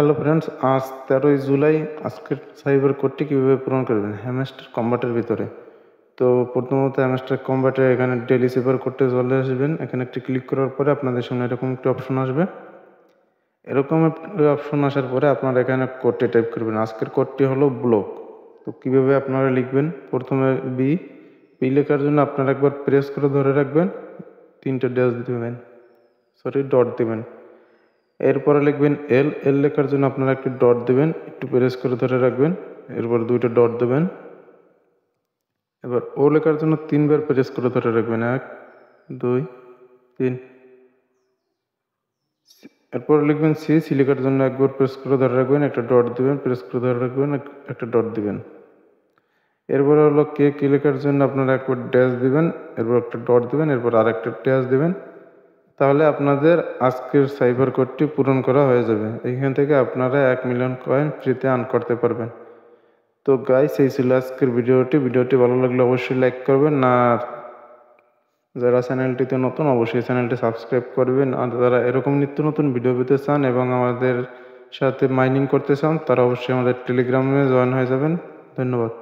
Hello friends, আজ 13ই জুলাই। আজকের cyber কোডটি কীভাবে পূরণ করবেন হ্যামস্টার কম্বাটের ভিতরে। তো প্রথমত হ্যামস্টার কম্বাটে এখানে ডেলি সাইবার কোডটি চলে আসবেন। এখানে একটি ক্লিক করার পরে আপনাদের সামনে এরকম একটি অপশন আসবে। এরকম একটি অপশন আসার পরে আপনারা এখানে কোডটি টাইপ করবেন। আজকের কোডটি হলো ব্লক। তো কীভাবে আপনারা লিখবেন, প্রথমে বি লেখার জন্য আপনারা একবার প্রেস করে ধরে রাখবেন, 3টে ড্যাশ দেবেন, ডট দেবেন। এরপরে লিখবেন এল লেখার জন্য আপনারা একটি ডট দেবেন, একটু প্রেস করে ধরে রাখবেন, এরপর 2টা ডট দেবেন। এবার ও লেখার জন্য 3বার প্রেস করে ধরে রাখবেন, 1 2 3। এরপর লিখবেন সি লেখার জন্য একবার প্রেস করে ধরে রাখবেন, একটা ডট দিবেন, প্রেস করে ধরে রাখবেন, একটা ডট দিবেন। এরপরে হলো কে লেখার জন্য আপনারা একবার ড্যাশ দিবেন, এরপর একটা ডট দিবেন, এরপর আরেকটা ড্যাশ দিবেন। তাহলে আপনাদের আজকের সাইবার কোডটি পূরণ করা হয়ে যাবে। এইখান থেকে আপনারা 1 মিলিয়ন কয়েন ফ্রিতে আর্ন করতে পারবেন। তো গাইস, এই ছিল আজকের ভিডিওটি ভালো লাগলে অবশ্যই লাইক করবেন, আর যারা চ্যানেলটিতে নতুন অবশ্যই চ্যানেলটি সাবস্ক্রাইব করবেন। আর যারা এরকম নিত্য নতুন ভিডিও পেতে চান এবং আমাদের সাথে মাইনিং করতে চান, তারা অবশ্যই আমাদের টেলিগ্রামে জয়েন হয়ে যাবেন। ধন্যবাদ।